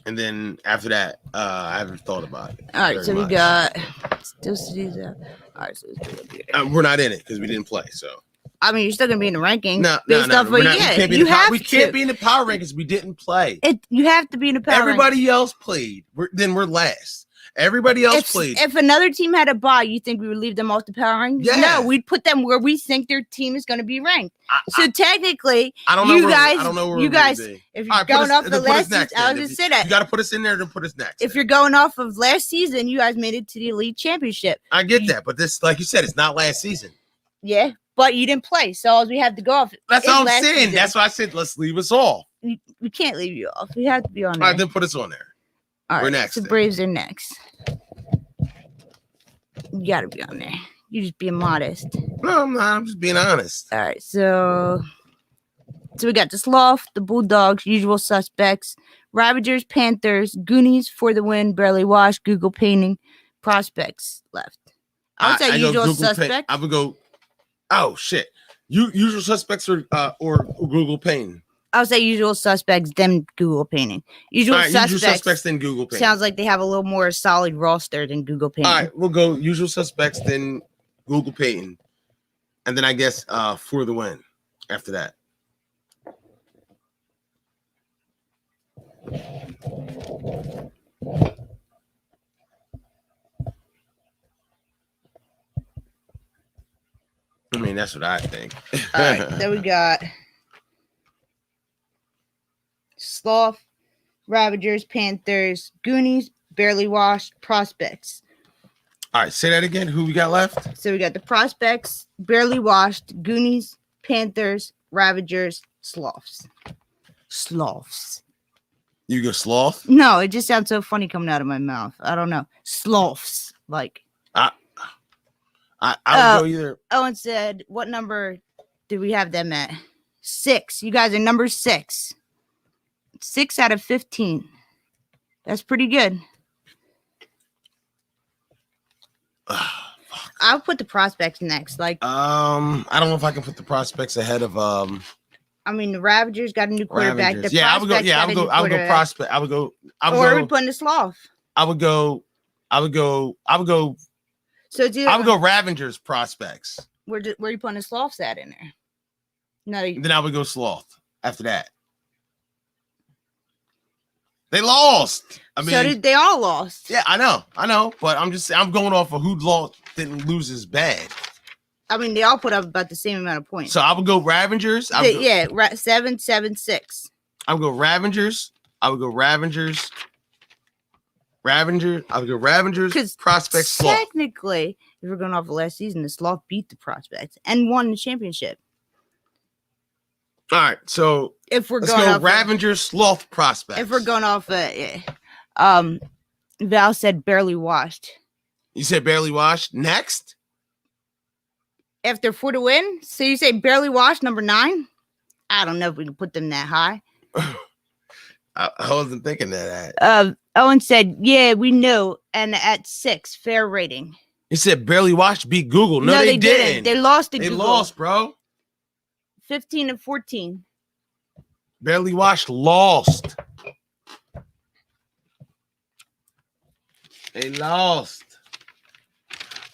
And then after that, I haven't thought about it. All right, so we got Steel City's out. All right, so let's up here. We're not in it because we didn't play. So I mean, you're still gonna be in the rankings. No. We can't be in the power rankings. We didn't play. You have to be in the power. Everybody else played. We're last. Everybody else played. If another team had a bye, you think we would leave them off the power rankings? Yeah. No, we'd put them where we think their team is going to be ranked. So technically, I don't know. I don't know where you we're guys, gonna be. if you're All right, going off then the put us last season, next, I then. was just say that. You got to put us in there to put us next. If then. you're going off of last season, you guys made it to the Elite Championship. I get that, but this, like you said, it's not last season. Yeah, but you didn't play, so all we have to go off. That's is what I'm last saying. season. That's why I said let's leave us off. We can't leave you off. We have to be on All there. right, then put us on there. All We're right, next. The then. Braves are next. You got to be on there. You're just being modest. No, I'm not. I'm just being honest. All right, so we got the Sloth, the Bulldogs, Usual Suspects, Ravagers, Panthers, Goonies for the win, Barely Washed, Google Painting, Prospects left. I would say go Usual Google Suspects. I would go. Oh shit! Usual Suspects or Google Painting. I would say Usual Suspects, then Google Painting. Usual Suspects then Google Painting. sounds like they have a little more solid roster than Google Painting. All right, we'll go Usual Suspects, then Google Painting, and then I guess For the Win after that. I mean, that's what I think. All right, then we got Sloth, Ravagers, Panthers, Goonies, Barely Washed, Prospects. All right, say that again. Who we got left? So we got the Prospects, Barely Washed, Goonies, Panthers, Ravagers, Sloths. Sloths. You go Sloth. No, it just sounds so funny coming out of my mouth. I don't know. Sloths. Like. I would go either. Owen said, what number do we have them at? 6. You guys are number 6. 6 out of 15. That's pretty good. I'll put the Prospects next. Like, I don't know if I can put the Prospects ahead of I mean, the Ravagers got a new quarterback. Ravagers. The I would go. Prospects Yeah, I got would a go. new quarterback. Prospect. I would go. Or are we putting the Sloth? I would go. So it's either I would go Ravagers Prospects. where are you putting the Sloths at in there? No, Then I would go Sloth after that. They lost. I mean, so they all lost. Yeah, I know, but I'm going off of who lost, didn't lose is bad. I mean, they all put up about the same amount of points. So I would go Ravagers. 7, 7, 6. I would go Ravagers. I would go Ravagers. I would go Ravagers. Because Prospects. Sloth. technically, if we're going off of last season, the Sloth beat the Prospects and won the championship. All right, so If we're let's going go off Ravagers, Sloth, Prospects. if we're going off, Val said Barely Washed. You said Barely Washed next. After For the Win, so you say Barely Washed number 9? I don't know if we can put them that high. I wasn't thinking of that. Owen said, yeah, we know, and at 6, fair rating. He said Barely Washed beat Google. No, they didn't. They lost to They Google. lost, bro. 15 and 14. Barely Washed lost. They lost.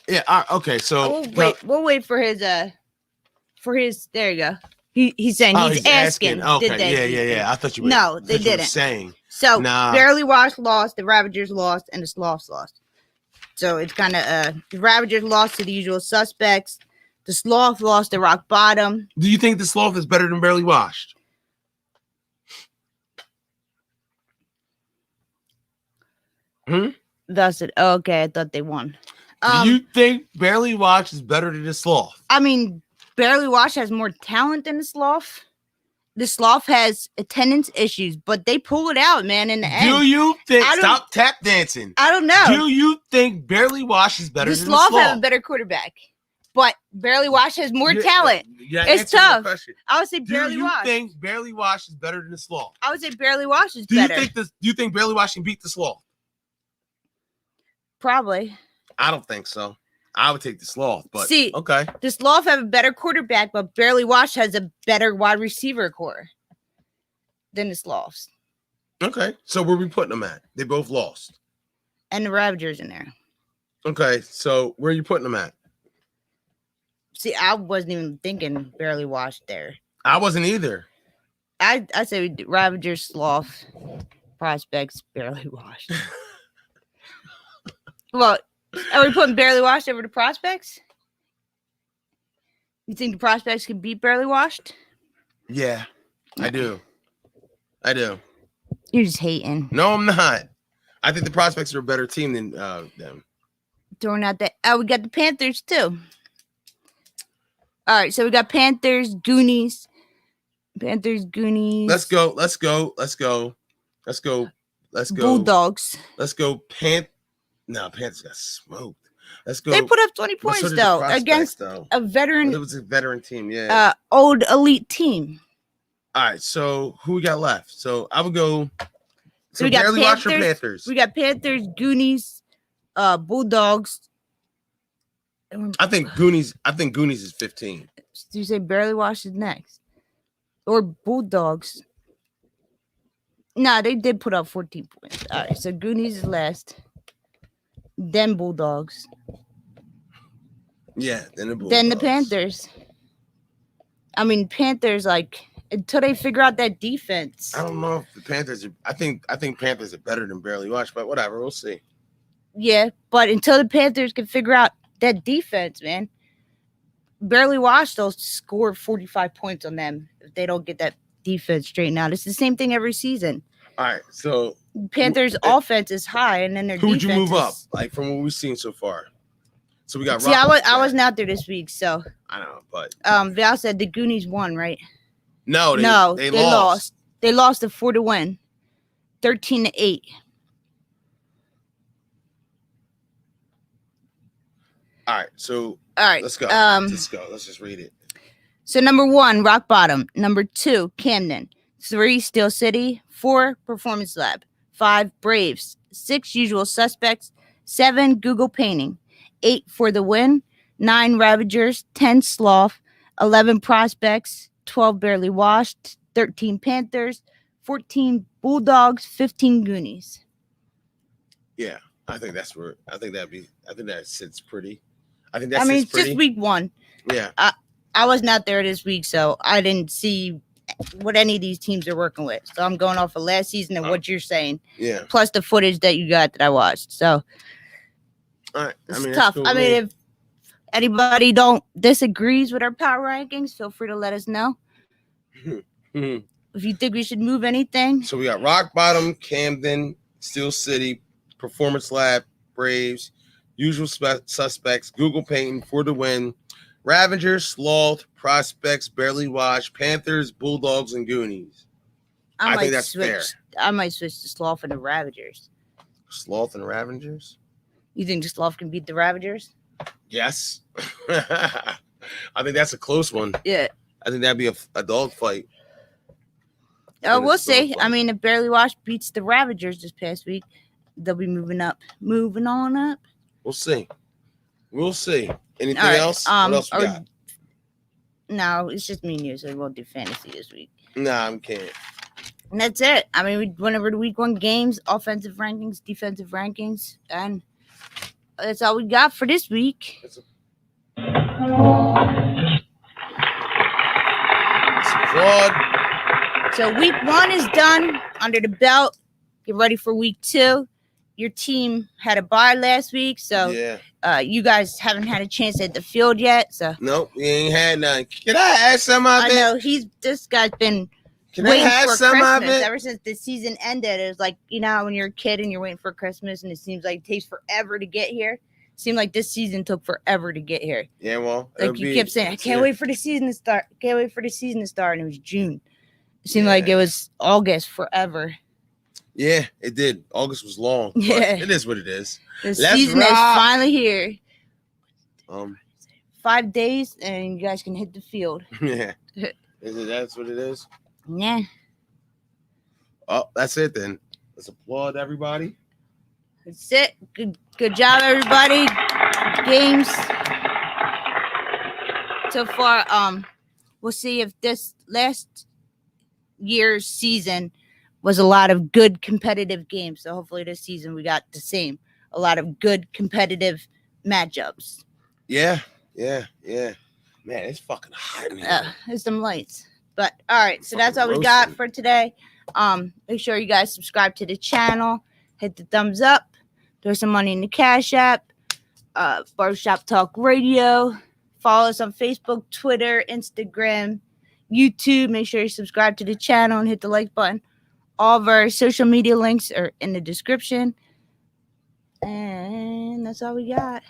Yeah. Okay. So We'll wait for his. There you go. He's saying he's asking. Okay. Did they? Yeah. I thought you were. No, they didn't. Saying. So Nah. Barely Washed lost. The Ravagers lost, and the Sloths lost. So it's kind of the Ravagers lost to the Usual Suspects. The Sloth lost to Rock Bottom. Do you think the Sloth is better than Barely Washed? Thus said, oh, okay, I thought they won. Do you think Barely Washed is better than the Sloth? I mean, Barely Washed has more talent than the Sloth. The Sloth has attendance issues, but they pull it out, man, in the end. Do you think? Stop tap dancing. I don't know. Do you think Barely Washed is better The than Sloth the Sloth? have a better quarterback, but Barely Washed has more talent. Yeah, It's answer my tough. question. I would say Do Barely you Washed. think Barely Washed is better than the Sloth? I would say Barely Washed is Do better. Do you think Barely Washed can beat the Sloth? Probably. I don't think so. I would take the Sloth, but See, okay. The Sloth have a better quarterback, but Barely Washed has a better wide receiver core than the Sloths. Okay, so where we putting them at? They both lost. And the Ravagers in there. Okay, so where are you putting them at? See, I wasn't even thinking Barely Washed there. I wasn't either. I say Ravagers, Sloth, Prospects, Barely Washed. Well, are we putting Barely Washed over the Prospects? You think the Prospects can beat Barely Washed? Yeah, I do. You're just hating. No, I'm not. I think the Prospects are a better team than them. Throwing out that. Oh, we got the Panthers too. All right, so we got Panthers, Goonies. Let's go. Bulldogs. Let's go. No, Panthers got smoked. Let's go. They put up 20 But so points did the though Prospects, against though. a veteran. It was a veteran team, yeah. Old elite team. All right, so who we got left? So I would go. So we got Barely Washed or Panthers. We got Panthers, Goonies, Bulldogs. I think Goonies is 15. Do you say Barely Washed is next? Or Bulldogs? Nah, they did put up 14 points. All right, so Goonies is last. Then Bulldogs. Yeah, then the Bulldogs. Then the Panthers. I mean, Panthers, like, until they figure out that defense. I don't know if the Panthers are. I think Panthers are better than Barely Washed, but whatever, we'll see. Yeah, but until the Panthers can figure out that defense, man. Barely Washed, they'll score 45 points on them if they don't get that defense straightened out. It's the same thing every season. All right, so Panthers' offense is high, and then their who would defense you move is... up, like from what we've seen so far? So we got. See, I wasn't out there this week, so I know, but Val said the Goonies won, right? No, they lost. They lost a 4-win, 13-8. All right, so let's go. Let's go. Let's just read it. So number 1, Rock Bottom. Number 2, Camden. 3, Steel City. 4, Performance Lab. 5, Braves. 6, Usual Suspects. 7, Google Painting. 8, For the Win. 9, Ravagers. 10, Sloth. 11, Prospects. 12, Barely Washed. 13, Panthers. 14, Bulldogs. 15, Goonies. Yeah, I think that sits pretty. It's just week 1. Yeah. I wasn't out there this week, so I didn't see what any of these teams are working with. So I'm going off of last season and what you're saying. Yeah. Plus the footage that you got that I watched. So all right. It's tough. Cool. If anybody disagrees with our power rankings, feel free to let us know. If you think we should move anything. So we got Rock Bottom, Camden, Steel City, Performance Lab, Braves, Usual Suspects, Google Painting, For the Win, Ravagers, Sloth, Prospects, Barely Washed, Panthers, Bulldogs, and Goonies. I think that's fair. I might switch to Sloth and the Ravagers. Sloth and Ravagers? You think the Sloth can beat the Ravagers? Yes. I think that's a close one. Yeah. I think that'd be a dog fight. Oh, we'll see. If Barely Washed beats the Ravagers this past week, they'll be moving on up. We'll see. Anything else? What else we got? No, it's just me and you, so we won't do fantasy this week. Nah, I can't. And that's it. We went over the week 1 games, offensive rankings, defensive rankings, and that's all we got for this week. It's flawed. So week 1 is done, under the belt. Get ready for week 2. Your team had a bye last week, so you guys haven't had a chance at the field yet. So nope, we ain't had none. Can I have some of it? I know this guy's been waiting for Christmas ever since the season ended. It was like, when you're a kid and you're waiting for Christmas, and it seems like it takes forever to get here. It seemed like this season took forever to get here. Yeah, well, like you kept saying, I can't wait for the season to start. Can't wait for the season to start, and it was June. It seemed like it was August forever. Yeah, it did. August was long. Yeah, it is what it is. The season is finally here. 5 days, and you guys can hit the field. Yeah, that's what it is. Yeah. Oh, that's it then. Let's applaud everybody. That's it. Good job, everybody. Games so far. We'll see if this last year's season was a lot of good competitive games. So hopefully this season we got the same. A lot of good competitive matchups. Yeah. Man, it's fucking hot in here. There's some lights. But all right, so that's all we got for today. Make sure you guys subscribe to the channel, hit the thumbs up, Throw some money in the Cash App. Barbershop Talk Radio. Follow us on Facebook, Twitter, Instagram, YouTube. Make sure you subscribe to the channel and hit the like button. All of our social media links are in the description. And that's all we got.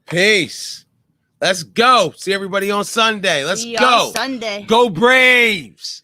Peace. Let's go. See everybody on Sunday. Let's See go. y'all Sunday. Go Braves.